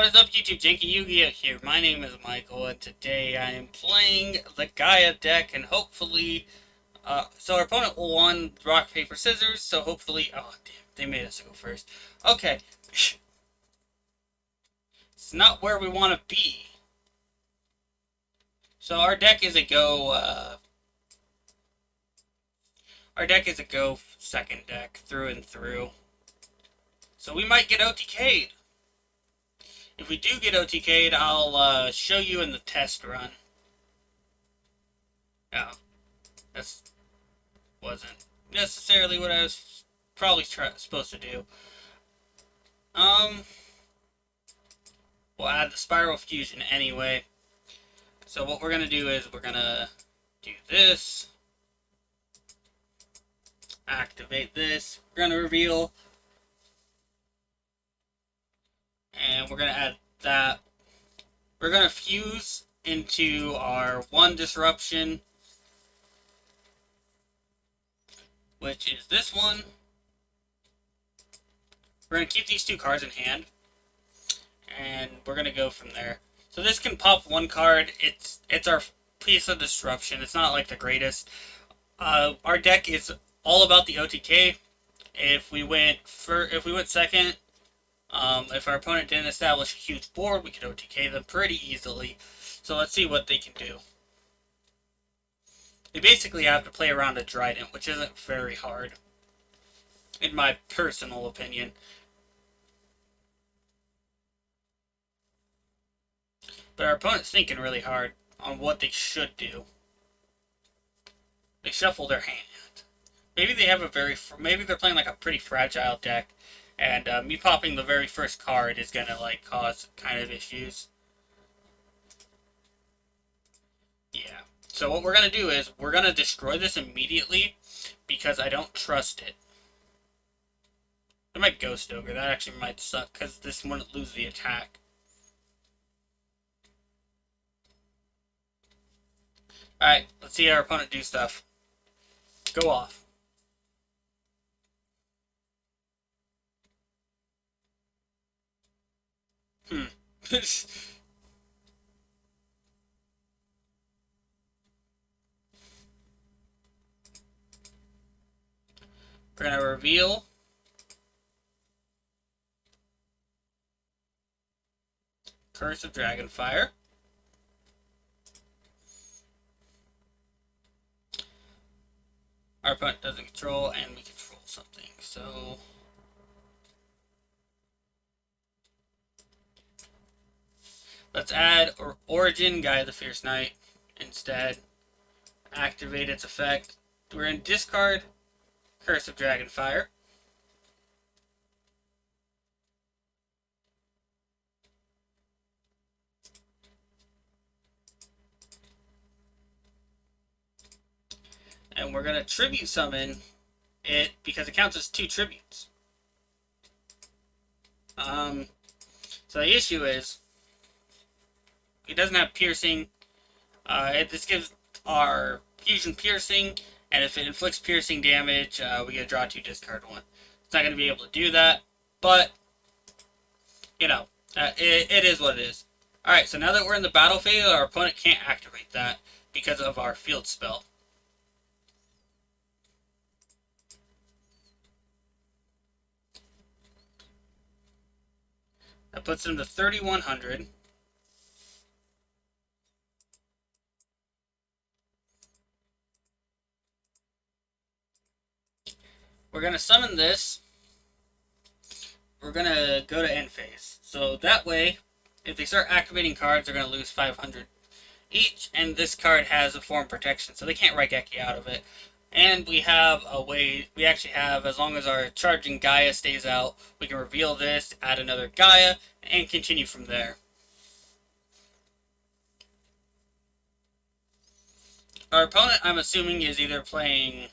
What is up, YouTube? JankyYGO here. My name is Michael, and today I am playing the Gaia deck, and hopefully, so our opponent won rock, paper, scissors, so hopefully, oh, damn, they made us go first. Okay. It's not where we want to be. So our deck is a go second deck, through and through. So we might get OTK'd. If we do get OTK'd, I'll show you in the test run. Oh, that wasn't necessarily what I was probably supposed to do. We'll add the Spiral Fusion anyway. So what we're going to do is we're going to do this. Activate this. We're going to reveal. And we're going to add that. We're going to fuse into our one disruption, which is this one. We're going to keep these two cards in hand, and we're going to go from there. So this can pop one card. It's our piece of disruption. It's not like the greatest. Our deck is all about the OTK. If we went second, if our opponent didn't establish a huge board, we could OTK them pretty easily. So let's see what they can do. They basically have to play around a Trident, which isn't very hard, in my personal opinion. But our opponent's thinking really hard on what they should do. They shuffle their hand. Maybe they have maybe they're playing like a pretty fragile deck, and me popping the very first card is gonna like cause kind of issues. Yeah. So what we're gonna do is we're gonna destroy this immediately because I don't trust it. I might Ghost Ogre. That actually might suck because this wouldn't lose the attack. Alright, let's see our opponent do stuff. Go off. We're going to reveal. Curse of Dragonfire. Our opponent doesn't control, and we control something, so... Let's add Origin, Gaia the Fierce Knight, instead. Activate its effect. We're in discard, Curse of Dragonfire. And we're going to tribute summon it because it counts as 2 tributes. So the issue is, it doesn't have piercing. This gives our fusion piercing, and if it inflicts piercing damage, we get to draw 2, discard 1. It's not going to be able to do that, but, you know, it is what it is. Alright, so now that we're in the battle phase, our opponent can't activate that because of our field spell. That puts them to 3,100. We're going to summon this. We're going to go to end phase. So that way, if they start activating cards, they're going to lose 500 each. And this card has a form protection, so they can't Raigeki out of it. And we have a way, we actually have, as long as our charging Gaia stays out, we can reveal this, add another Gaia, and continue from there. Our opponent, I'm assuming, is either playing...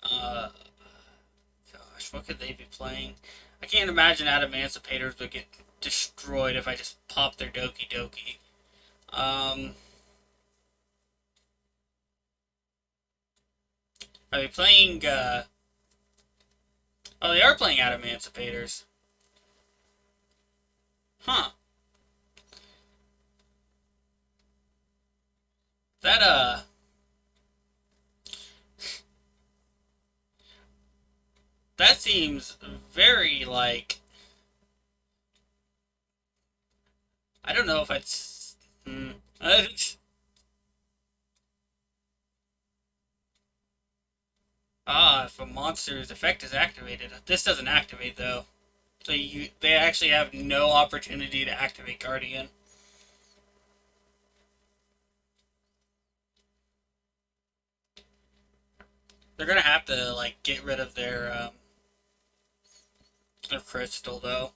gosh, what could they be playing? I can't imagine Adamancipators would get destroyed if I just pop their Doki Doki. Are they playing, oh, they are playing Adamancipators. seems very, like... I don't know if it's... if a monster's effect is activated. This doesn't activate, though. So they actually have no opportunity to activate Guardian. They're gonna have to, like, get rid of their crystal, though.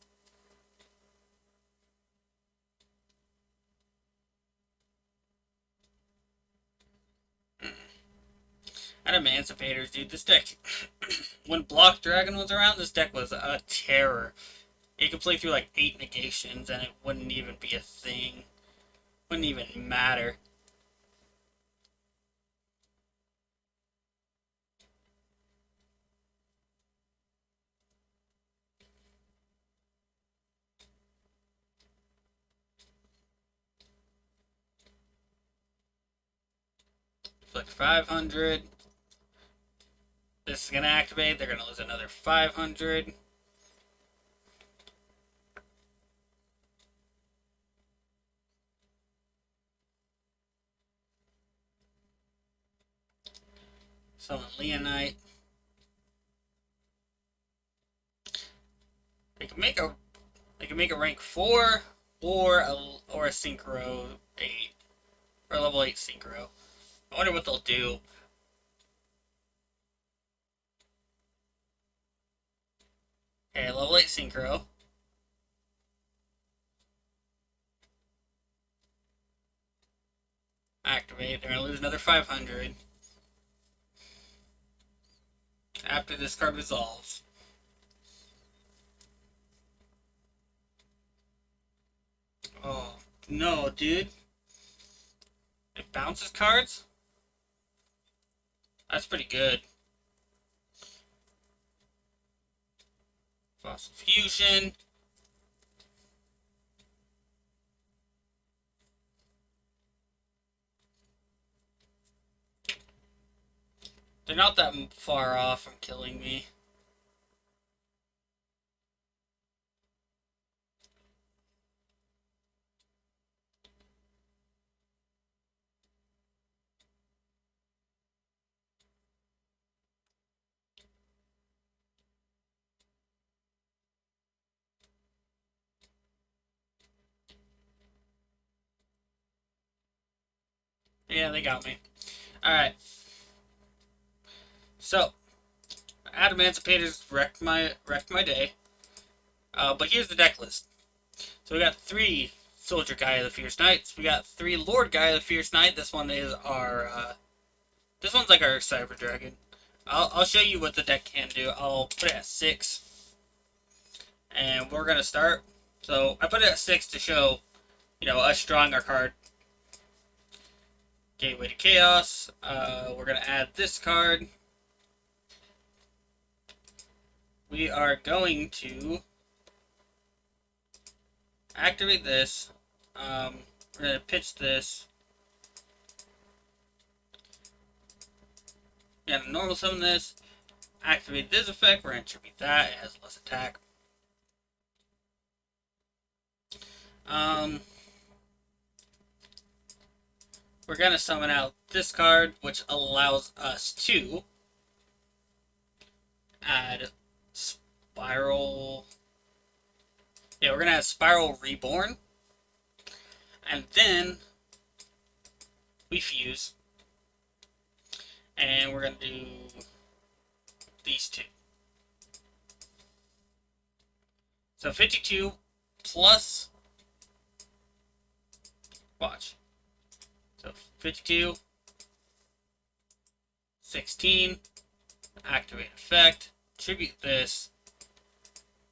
Adamancipators, dude. This deck, when Block Dragon was around, this deck was a terror. It could play through like 8 negations and it wouldn't even be a thing. Wouldn't even matter. Flick 500. This is going to activate. They're going to lose another 500. Summon Leonite. They can make a rank 4 or a synchro 8 or a level 8 synchro. I wonder what they'll do. Okay, level 8 synchro. Activate. They're gonna lose another 500 after this card resolves. Oh no, dude! It bounces cards. That's pretty good. Fossil Fusion. They're not that far off from killing me. Yeah, they got me. Alright. So, Adamancipators wrecked my day. But here's the deck list. So we got 3 Soldier Gaia the Fierce Knights. We got 3 Lord Gaia the Fierce Knight. This one is our this one's like our Cyber Dragon. I'll show you what the deck can do. I'll put it at 6. And we're gonna start. So I put it at 6 to show, us drawing our card. Gateway to Chaos. We're gonna add this card. We are going to activate this. We're going to pitch this. We're going to normal summon this. Activate this effect. We're going to tribute that. It has less attack. We're going to summon out this card, which allows us to add Spiral. Yeah, we're going to add Spiral Reborn. And then we fuse. And we're going to do these 2. So 52 plus... Watch. So 52, 16, activate effect, tribute this,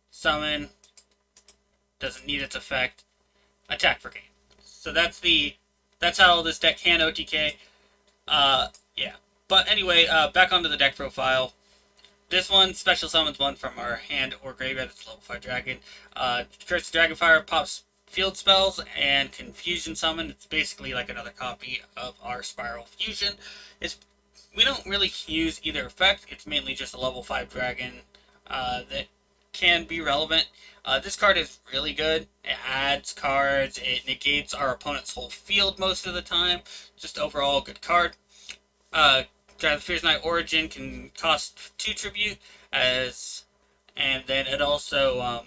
summon, doesn't need its effect, attack for gain. So that's how this deck can OTK. Yeah. But anyway, back onto the deck profile. This one special summons one from our hand or graveyard. That's level 5 dragon. Curse Dragonfire pops field spells and Confusion Summon. It's basically like another copy of our Spiral Fusion. We don't really use either effect. It's mainly just a level 5 dragon that can be relevant. This card is really good. It adds cards. It negates our opponent's whole field most of the time. Just overall good card. The Fierce Knight Origin can cost 2 tribute, and then it also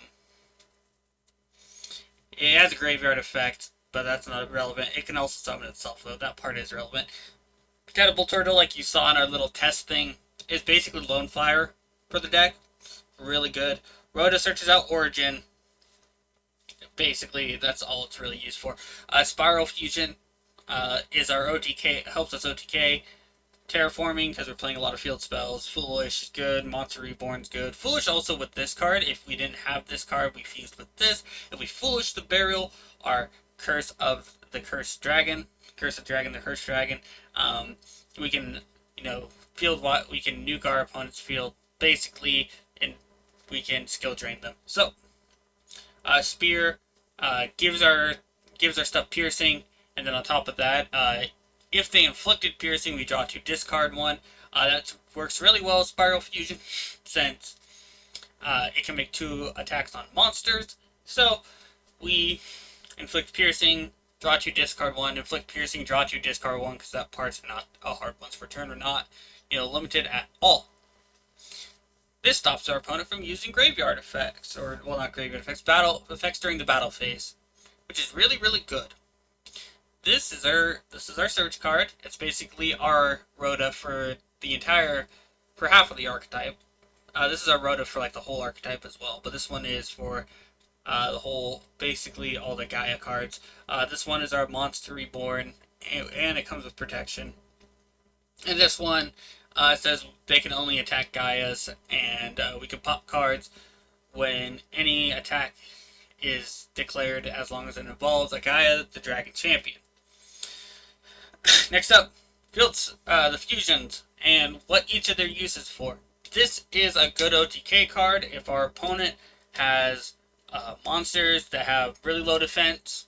it has a graveyard effect, but that's not relevant. It can also summon itself, though. That part is relevant. Catapult Turtle, like you saw in our little test thing, is basically Lone Fire for the deck. Really good. Rhoda searches out Origin. Basically, that's all it's really used for. Spiral Fusion is our OTK, helps us OTK. Terraforming, because we're playing a lot of field spells. Foolish is good. Monster Reborn's good. Foolish also with this card. If we didn't have this card, we fused with this. If we Foolish the Burial, our Curse of the Cursed Dragon. Curse of Dragon, the Cursed Dragon. We can, field what we can nuke our opponent's field, basically, and we can skill drain them. So, Spear gives our stuff piercing, and then on top of that, if they inflicted piercing, we draw 2, discard 1. That works really well with Spiral Fusion, since it can make 2 attacks on monsters. So we inflict piercing, draw 2, discard 1, inflict piercing, draw 2, discard 1, because that part's not a hard once per turn, or not, limited at all. This stops our opponent from using graveyard effects, or, well, not graveyard effects, battle effects during the battle phase, which is really, really good. This is our search card. It's basically our Rhoda for half of the archetype. This is our Rhoda for like the whole archetype as well, but this one is for the whole, basically all the Gaia cards. This one is our Monster Reborn, and it comes with protection. And this one says they can only attack Gaias, and we can pop cards when any attack is declared, as long as it involves a Gaia, the Dragon Champion. Next up, the fusions, and what each of their uses for. This is a good OTK card if our opponent has monsters that have really low defense.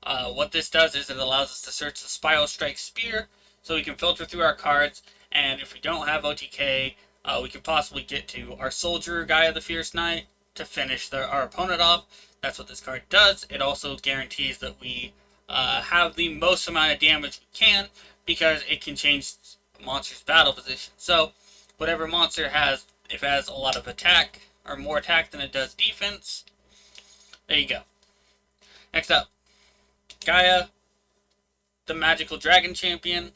What this does is it allows us to search the Spiral Strike Spear, so we can filter through our cards, and if we don't have OTK, we could possibly get to our Soldier, Gaia the Fierce Knight, to finish our opponent off. That's what this card does. It also guarantees that we have the most amount of damage we can, because it can change monster's battle position. So whatever monster has, if it has a lot of attack, or more attack than it does defense, there you go. Next up, Gaia, the Magical Dragon Champion.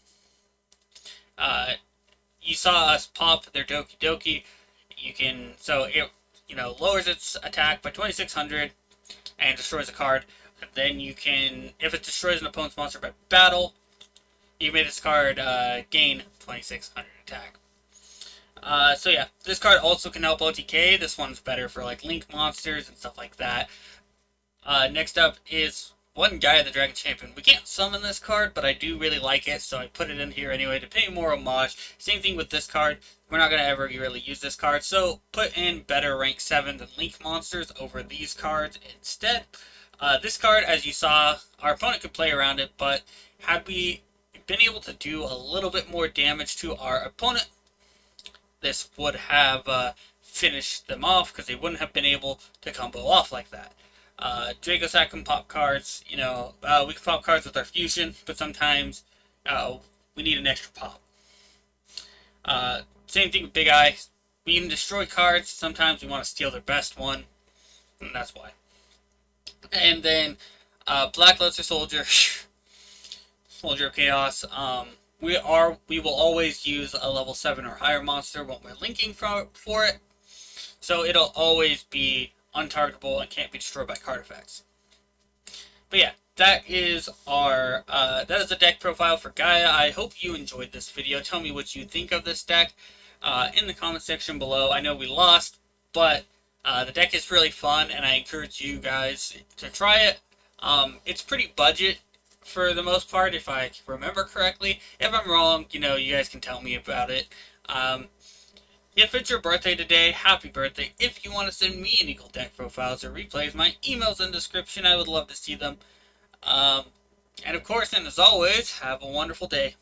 You saw us pop their Doki Doki. It lowers its attack by 2,600 and destroys a card. Then you can, if it destroys an opponent's monster by battle, you can make this card gain 2,600 attack. So yeah, this card also can help OTK. This one's better for like Link monsters and stuff like that. Next up is one Gaia the Dragon Champion. We can't summon this card, but I do really like it, so I put it in here anyway to pay more homage. Same thing with this card. We're not going to ever really use this card, so put in better rank 7 than Link monsters over these cards instead. This card, as you saw, our opponent could play around it, but had we been able to do a little bit more damage to our opponent, this would have finished them off, because they wouldn't have been able to combo off like that. Dragossack can pop cards, we can pop cards with our fusion, but sometimes we need an extra pop. Same thing with Big Eye. We can destroy cards, sometimes we want to steal their best one, and that's why. And then Black Luster Soldier, Soldier of Chaos. We will always use a level 7 or higher monster when we're linking for it, so it'll always be untargetable and can't be destroyed by card effects. But yeah, that is the deck profile for Gaia. I hope you enjoyed this video. Tell me what you think of this deck in the comment section below. I know we lost, but the deck is really fun, and I encourage you guys to try it. It's pretty budget for the most part, if I remember correctly. If I'm wrong, you guys can tell me about it. If it's your birthday today, happy birthday. If you want to send me any cool deck profiles or replays, my email's in the description. I would love to see them. And of course, and as always, have a wonderful day.